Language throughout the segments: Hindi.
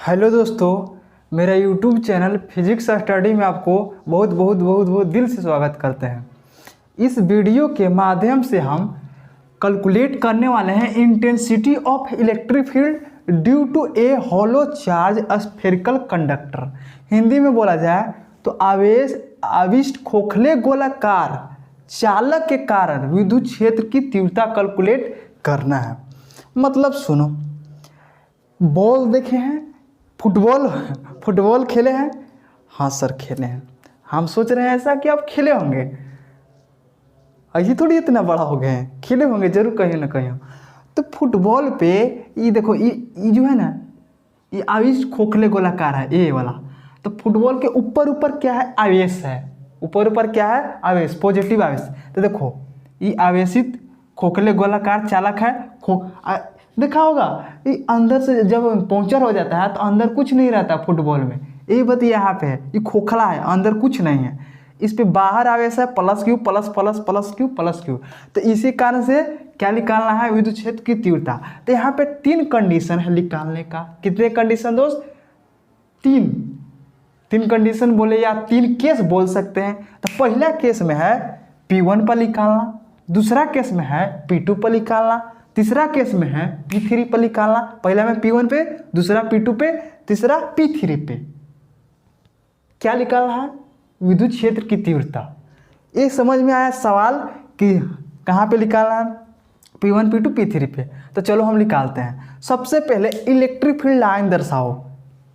हेलो दोस्तों, मेरा यूट्यूब चैनल फिजिक्स स्टडी में आपको बहुत बहुत बहुत बहुत दिल से स्वागत करते हैं। इस वीडियो के माध्यम से हम कैलकुलेट करने वाले हैं intensity of electric field due to a hollow charge spherical conductor. Hindi में बोला जाए तो आवेश आविष्ट खोखले गोलाकार चालक के कारण विद्युत क्षेत्र की तीव्रता कैलकुलेट करना है। मतलब सुनो, बॉल देखे हैं, फुटबॉल खेले हैं। हाँ सर खेले हैं। हम सोच रहे हैं ऐसा कि आप खेले होंगे, अभी थोड़ी इतना बड़ा हो गए हैं, खेले होंगे जरूर कहीं ना कहीं। तो फुटबॉल पे ये देखो, ये जो है ना, ये आवेश खोखले गोलाकार है ये वाला। तो फुटबॉल के ऊपर ऊपर क्या है? आवेश है। ऊपर ऊपर क्या है? आवेश, पॉजिटिव आवेश। तो देखो, ये आवेशित खोखले गोलाकार चालक है। देखा होगा ये अंदर से जब पंक्चर हो जाता है तो अंदर कुछ नहीं रहता फुटबॉल में। ये बात यहाँ पे है, ये खोखला है, अंदर कुछ नहीं है। इस पे बाहर आवेश है plus Q plus plus plus Q plus Q. तो इसी कारण से क्या निकालना है? विद्युत क्षेत्र की तीव्रता। तो यहाँ पे 3 कंडीशन है निकालने का। कितने कंडीशन दोस्त? 3 कंडीशन बोले या 3 केस बोल सकते हैं। तो पहला केस में है P1 पर निकालना, दूसरा केस में है P2 पर निकालना, तीसरा केस में है P3 पर निकालना। पहला में P1 पे, दूसरा P2 पे, तीसरा P3 पे। क्या निकालना है? विद्युत क्षेत्र की तीव्रता। ये समझ में आया सवाल कि कहाँ पे निकालना है? P1 P2 P3 पे। तो चलो हम निकालते हैं। सबसे पहले इलेक्ट्रिक फील्ड लाइन दर्शाओ,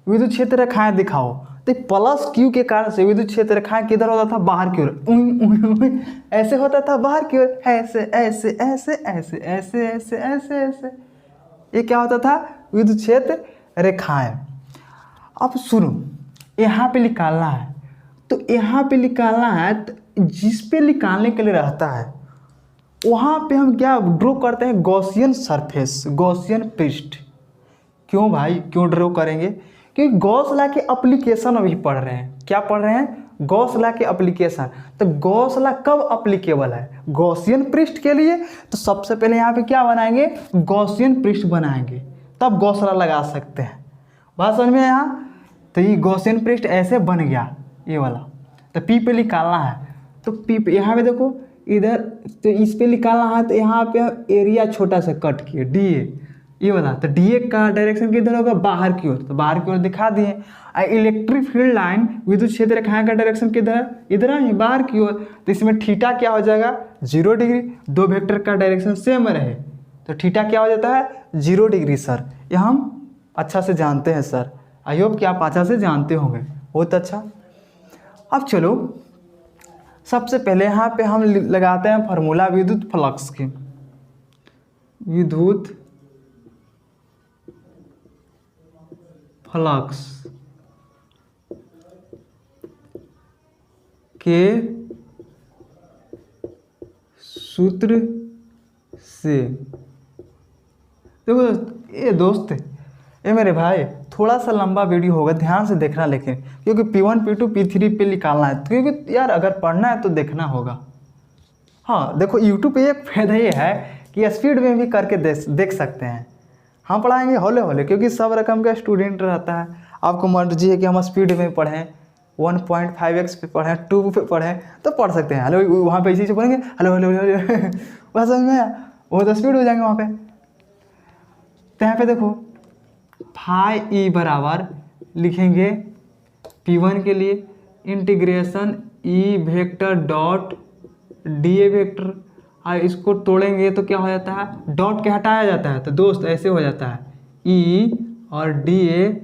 विद्युत क्षेत्र रेखाएं दिखाओ। तो प्लस क्यू के कारण से विद्युत क्षेत्र रेखाएं किधर होता था? बाहर की ओर। ऐसे होता था बाहर की ओर, ऐसे ऐसे ऐसे ऐसे ऐसे ऐसे ऐसे ऐसे। ये क्या होता था? विद्युत क्षेत्र रेखाएं। अब सुनो, यहाँ पे निकालना है। तो यहाँ पे निकालना है, तो जिस पे निकालने के लिए रहता है वहाँ पे हम क्या ड्रॉ करते हैं? गॉसियन सरफेस, गॉसियन पृष्ठ। क्यों भाई, क्यों ड्रॉ करेंगे? क्योंकि गॉस लॉ के एप्लीकेशन अभी पढ़ रहे हैं। क्या पढ़ रहे हैं? गॉस लॉ के एप्लीकेशन। तो गॉस लॉ कब एप्लीकेबल है? गॉसियन पृष्ठ के लिए। तो सबसे पहले यहाँ पे क्या बनाएंगे? गॉसियन पृष्ठ बनाएंगे, तब गॉस लॉ लगा सकते हैं। बात समझ में यहाँ? तो ये गॉसियन पृष्ठ ऐसे बन गया, ये वाला। तो पी पे निकालना है। तो पी पे यहाँ पे देखो, इधर तो इस पे निकालना है। तो यहाँ पे एरिया छोटा सा कट किए, DA ये वाला। तो DA का डायरेक्शन किधर होगा? बाहर की ओर। तो बाहर की ओर दिखा दिए। इलेक्ट्रिक फील्ड लाइन विद्युत क्षेत्र रेखाएं का डायरेक्शन किधर है? इधर है, बाहर की ओर। तो इसमें थीटा क्या हो जाएगा? 0 डिग्री। 2 वेक्टर का डायरेक्शन सेम रहे तो थीटा क्या हो जाता है? 0 डिग्री। सर ये हम अच्छा से जानते हैं सर, आई होप कि आप अच्छा से जानते होंगे। बहुत अच्छा। अब चलो, सबसे पहले यहाँ पे हम लगाते हैं फार्मूला विद्युत फ्लक्स की। विद्युत फ्लक्स के सूत्र से। देखो ये दोस्त, ये मेरे भाई, थोड़ा सा लंबा वीडियो होगा, ध्यान से देखना लेकिन, क्योंकि P1 P2 P3 पे निकालना है। क्योंकि यार अगर पढ़ना है तो देखना होगा। हाँ देखो, यूट्यूब पे एक फायदा ये है कि स्पीड में भी करके देख सकते हैं। हम पढ़ाएंगे हौले हौले, क्योंकि सब रकम का स्टूडेंट रहता है। आपको मर्जी है कि हम स्पीड में पढ़ें, 1.5x पे पढ़ें, 2 पे पढ़ें, तो पढ़ सकते हैं। हेलो, वहाँ पे इसी से पढ़ेंगे हेलो हेलो हेलो, वह समझ में आया? वो तो स्पीड हो जाएंगे वहाँ पे। तो यहाँ पे देखो, फाई ई बराबर लिखेंगे P1 के लिए integration E vector dot DA vector. और इसको तोड़ेंगे तो क्या हो जाता है? डॉट के हटाया जाता है, तो दोस्त ऐसे हो जाता है E और DA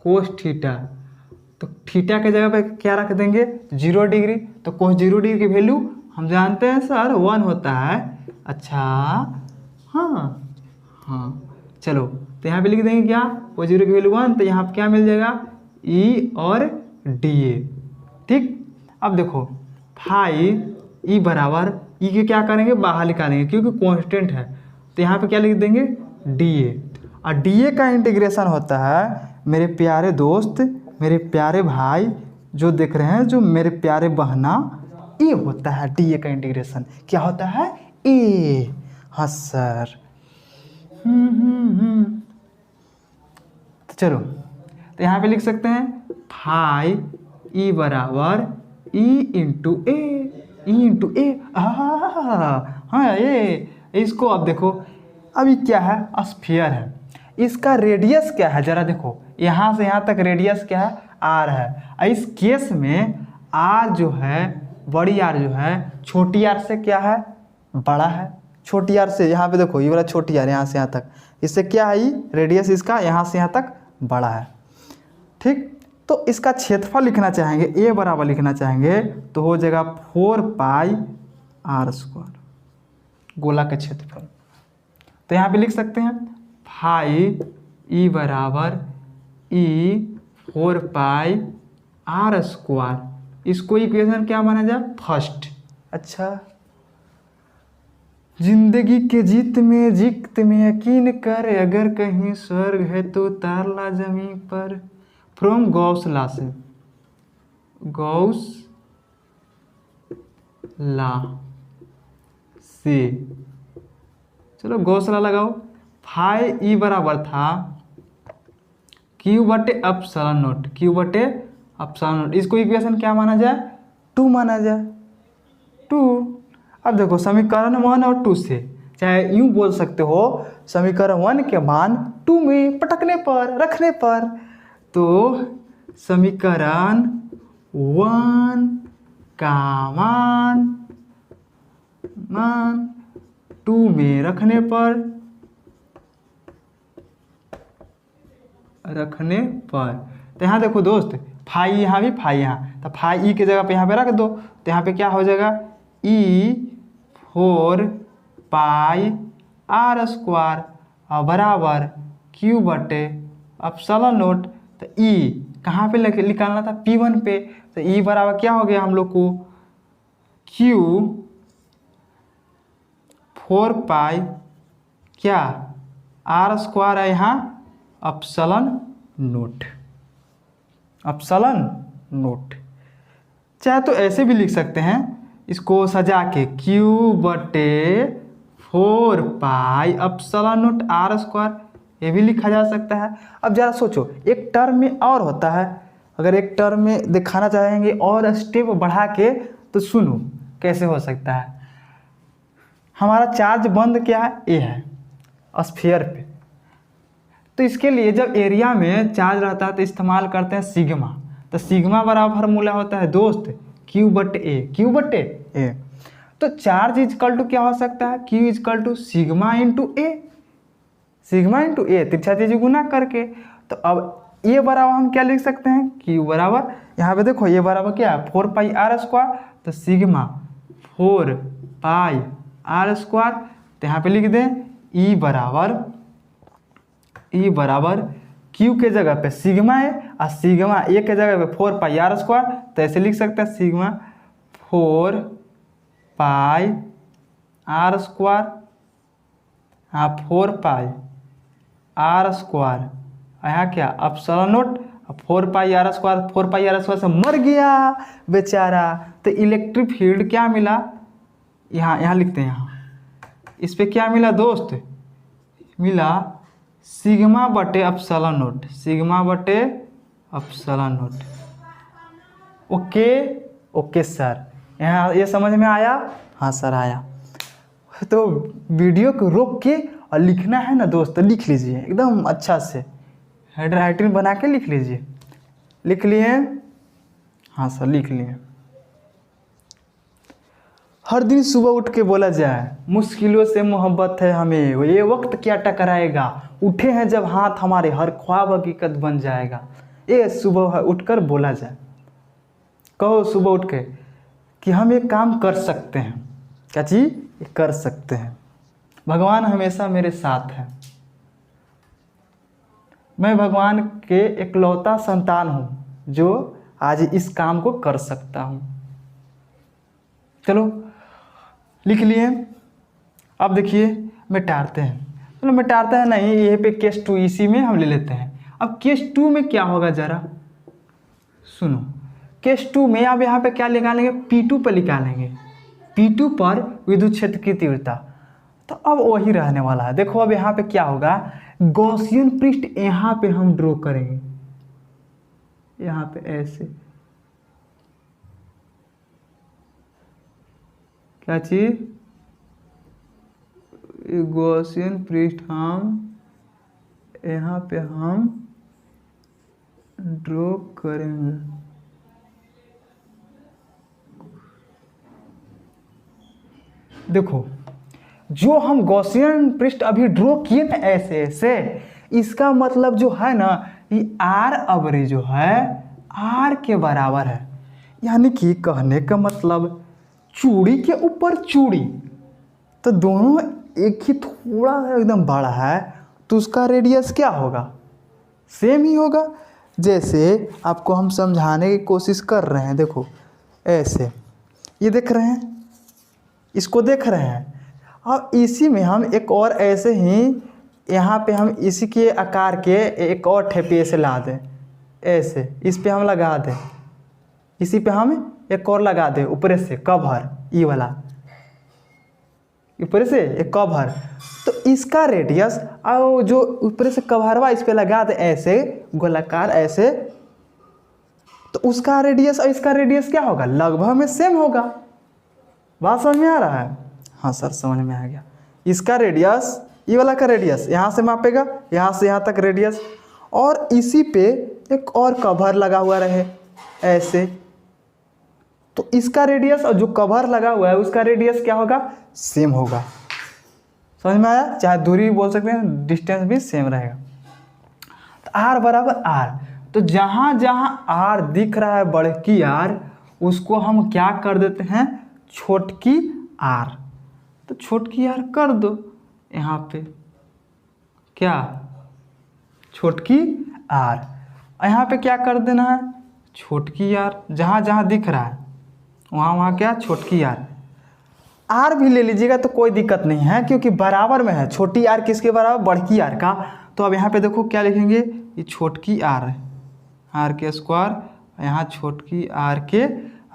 कोस थीटा। तो थीटा के जगह पे क्या रख देंगे? 0 डिग्री। तो कोस 0 डिग्री की वैल्यू हम जानते हैं सर 1 होता है। अच्छा, हाँ चलो, तो यहाँ पे लिख देंगे क्या? कोस 0 की वैल्यू 1। तो यहाँ पे क्या मिल जाएगा? E और DA। ठीक। अब देखो, फाई E बराबर, E के क्या करेंगे? बाहर निकालेंगे क्योंकि कांस्टेंट है। तो यहाँ पे क्या लिख देंगे? DA। और DA का इंटीग्रेशन होता है मेरे प्यारे दोस्त, मेरे प्यारे भाई जो देख रहे हैं, जो मेरे प्यारे बहना, ये होता है DA का इंटीग्रेशन। क्या होता है? A। हाँ सर। तो चलो, तो यहाँ पे लिख सकते हैं फाई ई बराबर ई इंटू ए। हाँ ये इसको अब देखो, अभी क्या है, स्फीयर है, इसका रेडियस क्या है जरा देखो, यहाँ से यहाँ तक रेडियस क्या है, आर है। इस केस में आर जो है, बड़ी आर जो है छोटी आर से क्या है, बड़ा है। छोटी आर से यहाँ पे देखो, ये वाला छोटी आर यहाँ से यहाँ तक, इससे क्या है, रेडियस इसका यहाँ से यहाँ तक बड़ा है। ठीक, तो इसका क्षेत्रफल लिखना चाहेंगे, ए बराबर लिखना चाहेंगे तो हो जाएगा 4 पाई आर स्क्वायर, गोला का क्षेत्रफल। तो यहाँ पे लिख सकते हैं फाई ई बराबर ई 4 पाई आर स्क्वायर। इसको इक्वेशन क्या माना जाए, फर्स्ट। अच्छा, जिंदगी के जीत में यकीन कर, अगर कहीं स्वर्ग है तो तार ला जमीन पर। फ्रॉम गौस ला से, गौस ला से, चलो गौसला लगाओ। फाई ई बराबर था क्यू बटे एप्सिलॉन नॉट, क्यू बटे एप्सिलॉन नॉट। इसको इक्वेशन क्या माना जाए, 2 माना जाए, 2। अब देखो समीकरण 1 और 2 से, चाहे यूं बोल सकते हो समीकरण 1 के मान 2 में पटकने पर, रखने पर, तो समीकरण 1 का मान 2 में रखने पर, तो यहाँ देखो दोस्त, फाई यहाँ भी फाई यहाँ, तो फाई ई के जगह पे यहाँ पे रख दो, तो यहाँ पे क्या हो जाएगा, ई 4 पाई आर स्क्वायर बराबर क्यू बटे एप्सिलॉन नॉट। तो ई कहाँ पे निकालना था, P1 पे, तो ई बराबर क्या हो गया हम लोग को, क्यू 4 पाई क्या आर स्क्वायर है यहाँ एप्सिलॉन नॉट, एप्सिलॉन नॉट। चाहे तो ऐसे भी लिख सकते हैं इसको सजा के, क्यू बटे 4 pi epsilon naught r square, ये भी लिखा जा सकता है। अब जरा सोचो, एक टर्म में और होता है, अगर एक टर्म में दिखाना चाहेंगे और स्टेप बढ़ा के, तो सुनो कैसे हो सकता है। हमारा चार्ज बंद क्या है, ए है स्फीयर पे, तो इसके लिए जब एरिया में चार्ज रहता है तो इस्तेमाल करते हैं सिग्मा। तो सिग्मा बराबर फार्मूला होता है दोस्त क्यू बटे ए, क्यू बटे ए। तो चार्ज इजकल टू क्या हो सकता है, Q is equal to sigma into A, sigma into A, तिरछा चीज गुना करके। तो अब ए बराबर हम क्या लिख सकते हैं, क्यू बराबर, यहाँ पे देखो ये बराबर क्या है 4 पाई आर स्क्वायर, तो सिग्मा 4 पाई आर स्क्वायर। तो यहाँ पे लिख दें ई बराबर क्यू के जगह पे सिग्मा है और सिग्मा ए के जगह पे 4 पाई आर स्क्वायर, तो ऐसे लिख सकते हैं सिग्मा 4 पाई आर स्क्वायर, हाँ 4 पाई आर स्क्वायर, यहाँ क्या epsilon naught, 4 pi r square, 4 pi r square से मर गया बेचारा। तो इलेक्ट्रिक फील्ड क्या मिला, यहाँ लिखते हैं, यहाँ इस पे क्या मिला दोस्त, मिला सिग्मा बटे एप्सिलॉन नॉट, सिग्मा बटे एप्सिलॉन नॉट। ओके सर, यहाँ ये समझ में आया, हाँ सर आया। तो वीडियो को रोक के और लिखना है ना दोस्त, लिख लीजिए एकदम अच्छा से, हेड राइटिंग बना के लिख लीजिए। लिख लिए, हाँ सर लिख लिए। हर दिन सुबह उठ के बोला जाए, मुश्किलों से मोहब्बत है हमें, ये वक्त क्या टकराएगा, उठे हैं जब हाथ हमारे, हर ख्वाब हकीकत बन जाएगा। ये सुबह उठकर बोला जाए, कहो सुबह उठ के कि हम एक काम कर सकते हैं, क्या चीज़ कर सकते हैं, भगवान हमेशा मेरे साथ है, मैं भगवान के इकलौता संतान हूँ जो आज इस काम को कर सकता हूँ। चलो लिख लिए। अब देखिए मिटाते हैं, चलो मिटाते हैं नहीं, ये पे केस 2 इसी में हम ले लेते हैं। अब केस 2 में क्या होगा जरा सुनो, केस 2 में अब यहाँ पे क्या निकालेंगे, P2 पर निकालेंगे, P2 पर विद्युत क्षेत्र की तीव्रता। तो अब वही रहने वाला है। देखो अब यहाँ पे क्या होगा, गॉसियन पृष्ठ यहाँ पे हम ड्रॉ करेंगे, यहाँ पे ऐसे, क्या चीज, गॉसियन पृष्ठ हम यहाँ पे हम ड्रॉ करेंगे। देखो जो हम गॉसियन पृष्ठ अभी ड्रॉ किए ना ऐसे ऐसे, इसका मतलब जो है ना ये आर अवरी जो है आर के बराबर है। यानी कि कहने का मतलब चूड़ी के ऊपर चूड़ी, तो दोनों एक ही थोड़ा एकदम बड़ा है, तो उसका रेडियस क्या होगा, सेम ही होगा। जैसे आपको हम समझाने की कोशिश कर रहे हैं, देखो ऐसे, ये देख रहे हैं, इसको देख रहे हैं, और इसी में हम एक और ऐसे ही यहाँ पे हम इसी के आकार के एक और ठेपी ऐसे ला दें, ऐसे इस पे हम लगा दें, इसी पे हम एक और लगा दें ऊपर से कवर, ये वाला ऊपर से एक कवर, तो इसका रेडियस और जो ऊपर से कवरवा इस पे लगा दे ऐसे गोलाकार ऐसे, तो उसका रेडियस और इसका रेडियस क्या होगा, लगभग में सेम होगा। बात समझ में आ रहा है? हाँ सर समझ में आ गया। इसका रेडियस, ये वाला का रेडियस यहाँ से मापेगा, यहाँ से यहाँ तक रेडियस, और इसी पे एक और कवर लगा हुआ रहे ऐसे, तो इसका रेडियस और जो कवर लगा हुआ है उसका रेडियस क्या होगा, सेम होगा। समझ में आया? चाहे दूरी बोल सकते हैं, डिस्टेंस भी सेम रहेगा। तो आर बराबर आर, तो जहाँ जहाँ आर दिख रहा है बड़की आर, उसको हम क्या कर देते हैं, छोटकी आर। तो छोटकी आर कर दो यहाँ पे, क्या, छोटकी आर, यहाँ पे क्या कर देना है, छोटकी आर। जहाँ जहाँ दिख रहा है वहाँ वहाँ क्या, छोटकी आर। आर भी ले लीजिएगा तो कोई दिक्कत नहीं है, क्योंकि बराबर में है। छोटी आर किसके बराबर, बड़की आर का। तो अब यहाँ पे देखो क्या लिखेंगे, ये छोटकी आर है, आर के स्क्वायर, यहाँ छोटकी आर के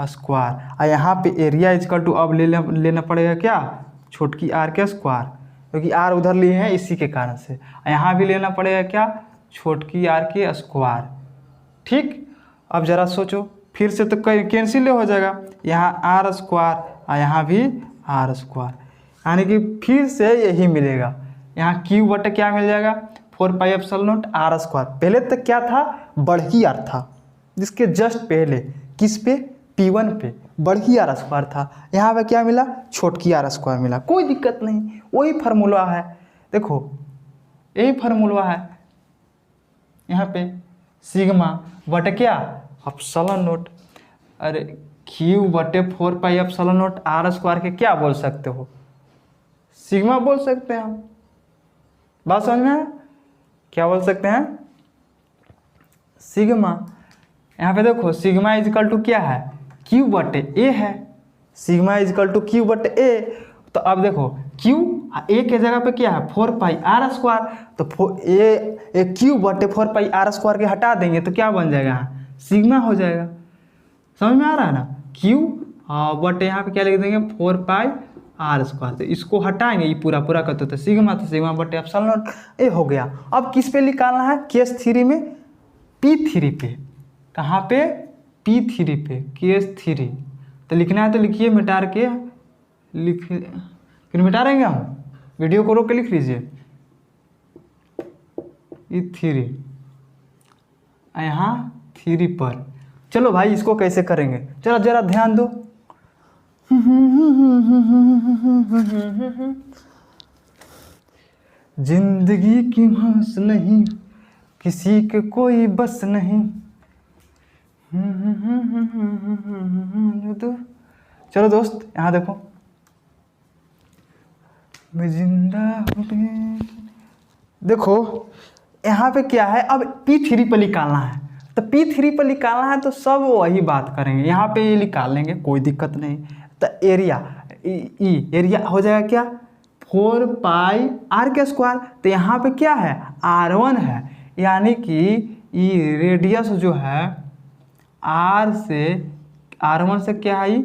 स्क्वायर, और यहाँ पे एरिया इजकल टू अब लेना पड़ेगा क्या, छोटकी आर के स्क्वायर, क्योंकि आर उधर लिए हैं इसी के कारण से। यहाँ भी लेना पड़ेगा क्या, छोटकी आर के स्क्वायर। ठीक, अब ज़रा सोचो, फिर से तो कैंसिल हो जाएगा, यहाँ आर स्क्वायर और यहाँ भी आर स्क्वायर, यानी कि फिर से यही मिलेगा। यहाँ क्यू बटे क्या मिल जाएगा, 4 pi epsilon naught r square. पहले तक क्या था, बढ़ी आर था, जिसके जस्ट पहले किस पे, P1 पे बढ़ी आर स्क्वायर था। यहाँ पे क्या मिला, छोटकी आर स्क्वायर मिला। कोई दिक्कत नहीं, वही फार्मूला है, देखो यही फार्मूला है। यहाँ पे सिग्मा बटे क्या, एप्सिलॉन नॉट, अरे क्यू बटे 4 pi epsilon naught r square के क्या बोल सकते हो, सिग्मा बोल सकते हैं हम। बात समझ में, क्या बोल सकते हैं, सिग्मा। यहाँ पे देखो सिग्मा इजकल टू क्या है, क्यू बटे ए है, सिग्मा इजकल टू क्यू बटे ए। तो अब देखो क्यू ए के जगह पे क्या है, 4 पाई आर स्क्वायर, तो ए क्यू बटे 4 पाई आर स्क्वायर के हटा देंगे तो क्या बन जाएगा, सिग्मा हो जाएगा। समझ में आ रहा है ना, क्यू बटे यहाँ पे क्या लिख देंगे, 4 पाई आर स्क्वायर, तो इसको हटाएंगे, ये पूरा पूरा करते तो सिग्मा, तो सिग्मा बटे एप्सिलॉन नॉट ए हो गया। अब किस पे निकालना है, केस 3 में, P3 पे, कहाँ पे, P3 पे, केस 3। तो लिखना है तो लिखिए, मिटा के फिर मिटा देंगे हम, वीडियो को रोक के लिख लीजिए, E3 यहाँ 3 पर। चलो भाई इसको कैसे करेंगे, चलो जरा ध्यान दो। जिंदगी की हंस नहीं, किसी के कोई बस नहीं। चलो दोस्त यहाँ देखो, मैं जिंदा हूँ। देखो यहाँ पे क्या है, अब P3 पर निकालना है, तो P3 पर निकालना है तो सब वही बात करेंगे, यहाँ पे ये निकाल लेंगे, कोई दिक्कत नहीं। तो एरिया एरिया हो जाएगा क्या, 4 पाई आर के स्क्वायर। तो यहाँ पे क्या है, R1 है, यानी कि ये रेडियस जो है R से, R1 से क्या है,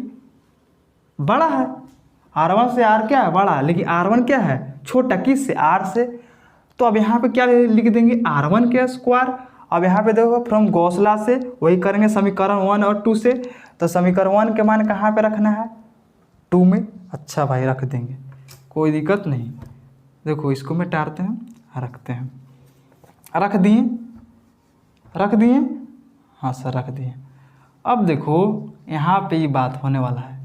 बड़ा है। R1 से R क्या है, बड़ा है, लेकिन R1 क्या है, छोटा, किस से, R से। तो अब यहाँ पे क्या लिख देंगे, R1 के स्क्वायर अब यहाँ पे देखो फ्रॉम गॉस लॉ से वही करेंगे समीकरण 1 और 2 से। तो समीकरण 1 के मान कहाँ पे रखना है, 2 में। अच्छा भाई रख देंगे, कोई दिक्कत नहीं। देखो इसको मिटाते हैं, रखते हैं, रख दिए, हाँ सर रख दिए। अब देखो यहाँ पे ये बात होने वाला है,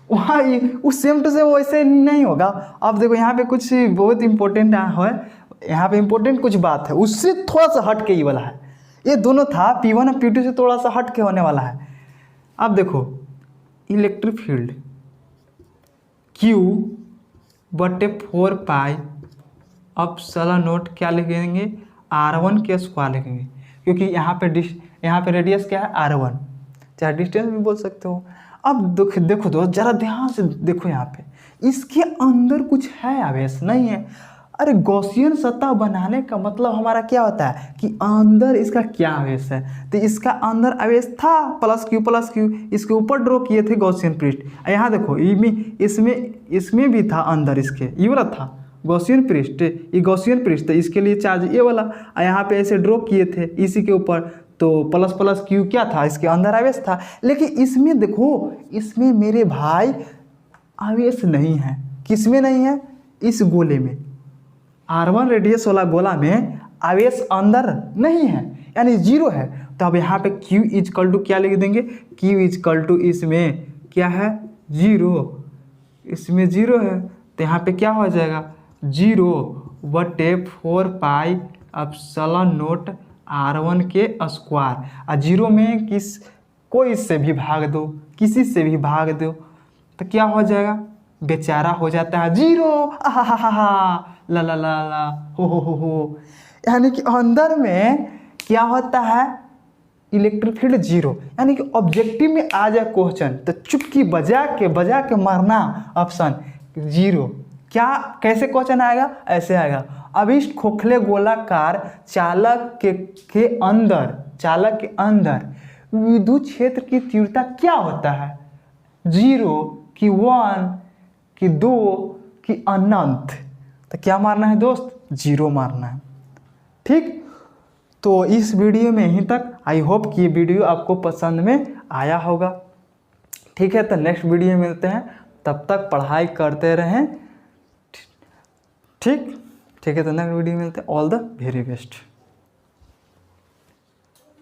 वहाँ ये उस सेम टू सेम वैसे नहीं होगा। अब देखो यहाँ पे कुछ बहुत इंपॉर्टेंट है, यहाँ पे इंपॉर्टेंट कुछ बात है, उससे थोड़ा सा हट के ये वाला है। ये दोनों था P1 और P2 से थोड़ा सा हट के होने वाला है। अब देखो इलेक्ट्रिक फील्ड Q बटे 4 पाई एप्सिलॉन नॉट क्या लिखेंगे, R1 के स्क्वायर लिखेंगे, क्योंकि यहाँ पे रेडियस क्या है R1, चाहे डिस्टेंस भी बोल सकते हो। अब देखो दोस्त जरा ध्यान से देखो, यहाँ पे इसके अंदर कुछ है आवेश नहीं है। अरे गॉसियन सतह बनाने का मतलब हमारा क्या होता है कि अंदर इसका क्या आवेश है। तो इसका अंदर आवेश था प्लस क्यू, इसके ऊपर ड्रॉ किए थे गॉसियन पृष्ठ। यहाँ देखो इसमें भी था अंदर, इसके ये वाला था गॉसियन पृष्ठ, ये गॉसियन पृष्ठ, तो इसके लिए चार्ज ये वाला यहाँ पे ऐसे ड्रॉ किए थे इसी के ऊपर, तो प्लस क्यू क्या था, इसके अंदर आवेश था। लेकिन इसमें देखो, इसमें मेरे भाई आवेश नहीं है। किसमें नहीं है, इस गोले में, R1 रेडियस वाला गोला में आवेश अंदर नहीं है, यानी 0 है। तो अब यहाँ पे Q इजकल टू क्या लिख देंगे, Q इजकल टू इसमें क्या है 0, इसमें 0 है, तो यहाँ पे क्या हो जाएगा 0 बटे 4 पाई एप्सिलॉन नॉट R1 के स्क्वायर। 0 में कोई से भी भाग दो, किसी से भी भाग दो, तो क्या हो जाएगा, बेचारा हो जाता है 0, ला ला ला ला हो। यानी कि अंदर में क्या होता है, इलेक्ट्रिक फील्ड 0। यानी कि ऑब्जेक्टिव में आ जाए क्वेश्चन तो चुटकी बजा के मारना ऑप्शन 0। क्या कैसे क्वेश्चन आएगा, ऐसे आएगा, अब इस खोखले गोलाकार चालक के अंदर विद्युत क्षेत्र की तीव्रता क्या होता है, 0 कि 1 कि 2 कि अनंत। तो क्या मारना है दोस्त, 0 मारना है। ठीक, तो इस वीडियो में यहीं तक। आई होप कि ये वीडियो आपको पसंद में आया होगा। ठीक है, तो नेक्स्ट वीडियो में मिलते हैं, तब तक पढ़ाई करते रहें। ठीक है, तो नेक्स्ट वीडियो में मिलते हैं। All the very best.